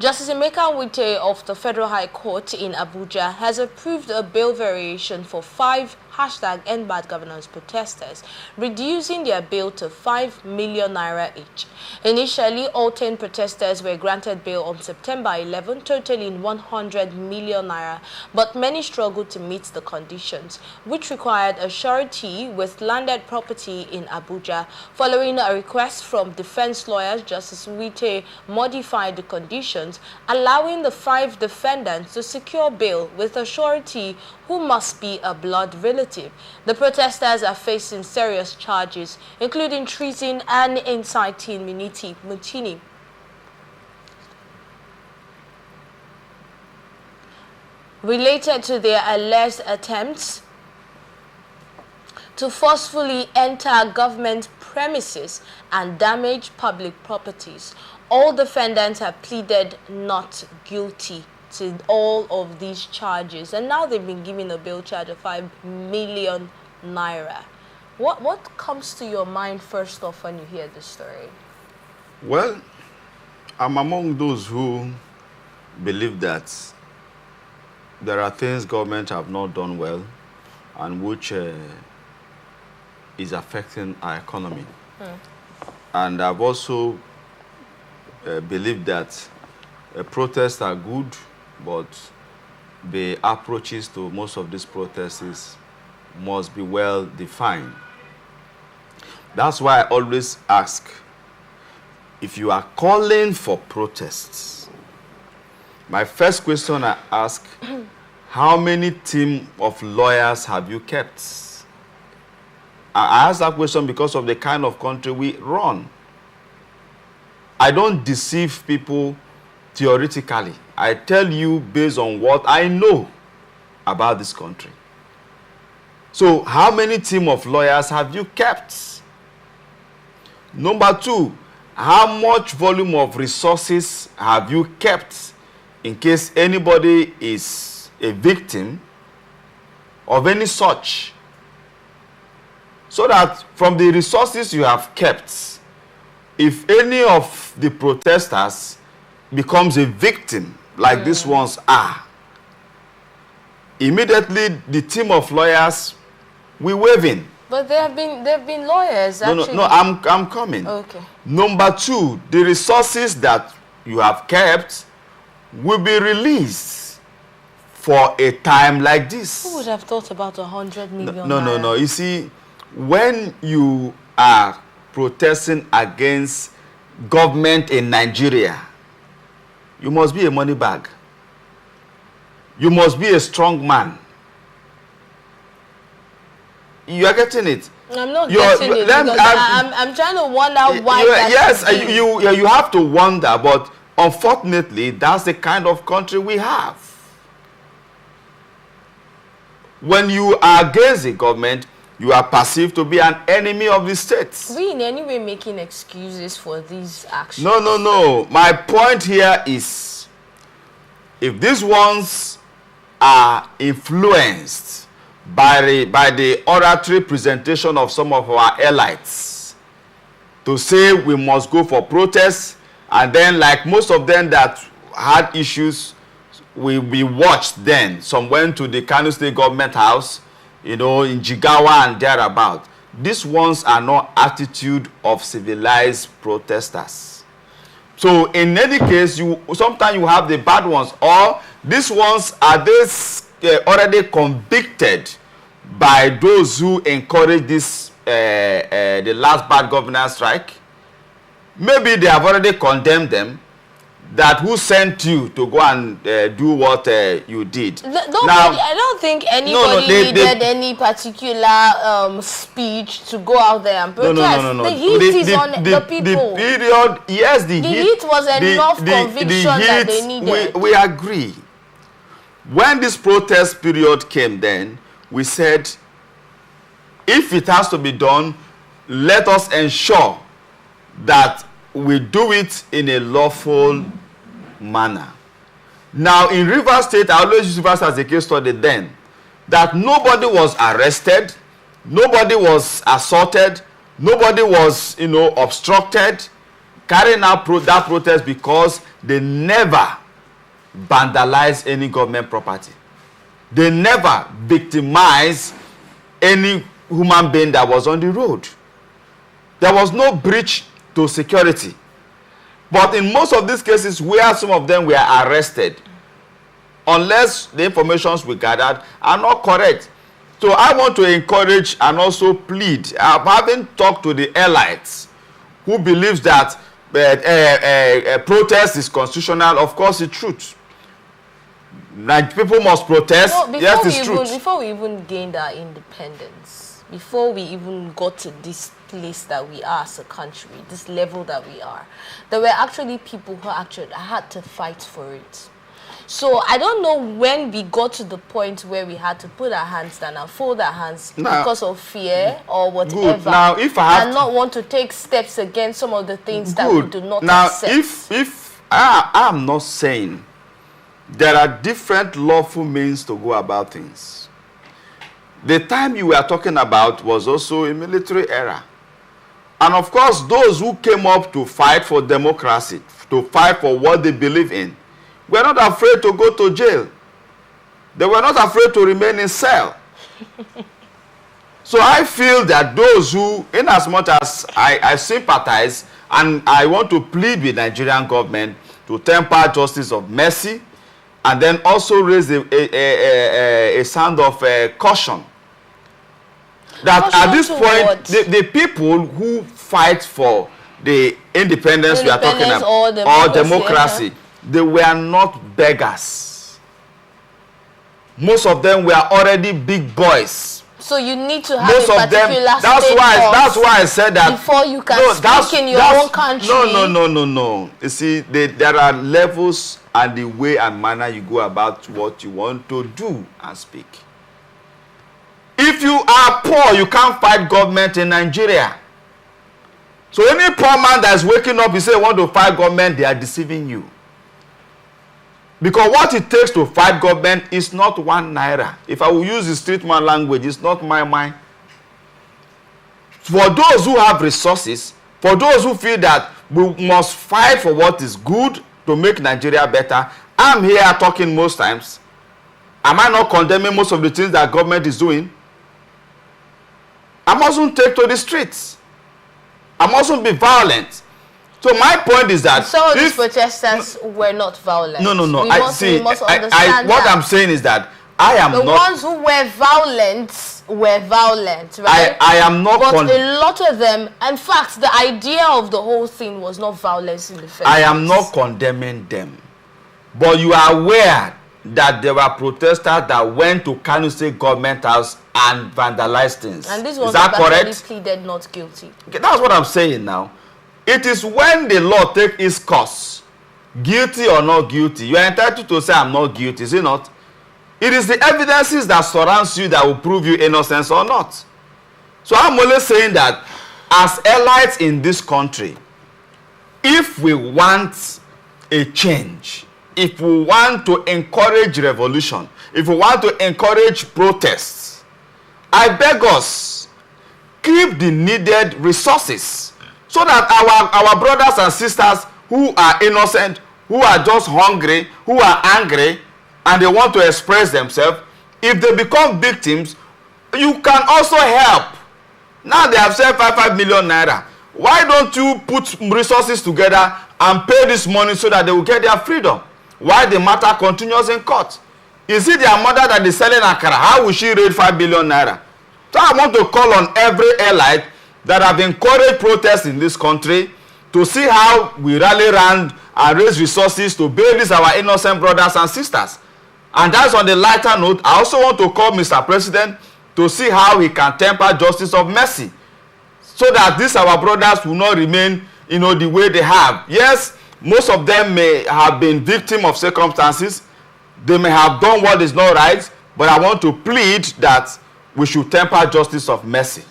Justice Emeka Nwite of the Federal High Court in Abuja has approved a bail variation for 5 #N5m governance protesters, reducing their bail to 5 million naira each. Initially, all 10 protesters were granted bail on September 11, totaling 100 million naira, but many struggled to meet the conditions, which required a surety with landed property in Abuja. Following a request from defense lawyers, Justice Nwite modified the conditions, allowing the 5 defendants to secure bail with a surety who must be a blood relative. The protesters are facing serious charges, including treason and inciting mutiny. Related to their alleged attempts to forcefully enter government premises and damage public properties. All defendants have pleaded not guilty to all of these charges, and now they've been given a bail charge of 5 million naira. What comes to your mind first off when you hear this story? Well, I'm among those who believe that there are things government have not done well and which is affecting our economy. And I've also believed that protests are good, but the approaches to most of these protests must be well defined. That's why I always ask, if you are calling for protests, my first question I ask, how many team of lawyers have you kept? I ask that question because of the kind of country we run. I don't deceive people theoretically. I tell you based on what I know about this country. So, how many team of lawyers have you kept? Number 2, how much volume of resources have you kept in case anybody is a victim of any such? So that from the resources you have kept, if any of the protesters becomes a victim, like these ones are, immediately the team of lawyers will wave in. But they've been lawyers, actually. No, I'm coming. Okay. Number 2, the resources that you have kept will be released for a time like this. Who would have thought about 100 million? No. You see, when you are protesting against government in Nigeria, you must be a money bag. You must be a strong man. You are getting it. I'm not getting it. I'm trying to wonder why. You have to wonder, but unfortunately, that's the kind of country we have. When you are against the government, you are perceived to be an enemy of the state. We in any way making excuses for these actions? No. My point here is, if these ones are influenced by the oratory presentation of some of our elites to say we must go for protests, and then like most of them that had issues, we watched then. Some went to the Kano State government house, in Jigawa and thereabout. These ones are not attitude of civilized protesters. So in any case, sometimes you have the bad ones, or these ones are already convicted by those who encourage this the last bad governance strike. Maybe they have already condemned them. That who sent you to go and do what you did. I don't think anybody needed any particular speech to go out there and protest. No. The heat is on the people. The period, yes, the heat was enough conviction that they needed. We agree. When this protest period came then, we said, if it has to be done, let us ensure that we do it in a lawful manner. Now, in Rivers State, I always use Rivers as a case study then, that nobody was arrested, nobody was assaulted, nobody was, obstructed. carrying out that protest because they never vandalized any government property. They never victimized any human being that was on the road. There was no breach to security. But in most of these cases where some of them were arrested, unless the informations we gathered are not correct. So I want to encourage and also plead. Having talked to the elites who believes that protest is constitutional, of course it's truth. Like people must protest. Yes, it's truth. Before we even gained our independence, before we even got to this place that we are as a country, this level that we are, there were actually people who actually had to fight for it. So I don't know when we got to the point where we had to put our hands down and fold our hands because of fear or whatever. Good. Now, if I have and not want to take steps against some of the things that we do not accept. Now, if I'm not saying there are different lawful means to go about things. The time you were talking about was also a military era. And of course, those who came up to fight for democracy, to fight for what they believe in, were not afraid to go to jail. They were not afraid to remain in cell. So I feel that those who, in as much as I sympathize and I want to plead with Nigerian government to temper justice of mercy, and then also raise a sound of caution. That at this point, the people who fight for the independence we are talking about, or democracy, they were not beggars. Most of them were already big boys. So you need to have a particular that's why I said that before you can speak in your own country. No. You see, there are levels and the way and manner you go about what you want to do and speak. If you are poor, you can't fight government in Nigeria. So any poor man that is waking up, you say want to fight government, they are deceiving you. Because what it takes to fight government is not 1 naira. If I will use the street man language, it's not my mind. For those who have resources, for those who feel that we must fight for what is good to make Nigeria better, I'm here talking most times. Am I not condemning most of the things that government is doing? I mustn't take to the streets. I mustn't be violent. So my point is that some of these protesters were not violent. No. We must understand what I'm saying is that I am the not. ones who were violent, right? I am not. But a lot of them, in fact, the idea of the whole thing was not violence in the first place. I am not condemning them, but you are aware that there were protesters that went to Kano State Government House and vandalized things. And this was is that correct? Pleaded not guilty. Okay, that's what I'm saying now. It is when the law takes its course, guilty or not guilty, you are entitled to say I'm not guilty, is it not? It is the evidences that surrounds you that will prove you innocent or not. So I'm only saying that as elites in this country, if we want a change, if we want to encourage revolution, if we want to encourage protests, I beg us, keep the needed resources so that our brothers and sisters who are innocent, who are just hungry, who are angry, and they want to express themselves, if they become victims, you can also help. Now they have said 5 million naira. Why don't you put resources together and pay this money so that they will get their freedom? Why the matter continues in court? Is it their mother that is selling akara? How will she raise 5 billion naira? So I want to call on every elite that have encouraged protests in this country to see how we rally around and raise resources to bail these our innocent brothers and sisters. And that's on the lighter note. I also want to call Mr. President to see how he can temper justice of mercy so that these our brothers will not remain, the way they have. Yes, most of them may have been victim of circumstances. They may have done what is not right, but I want to plead that we should temper justice of mercy.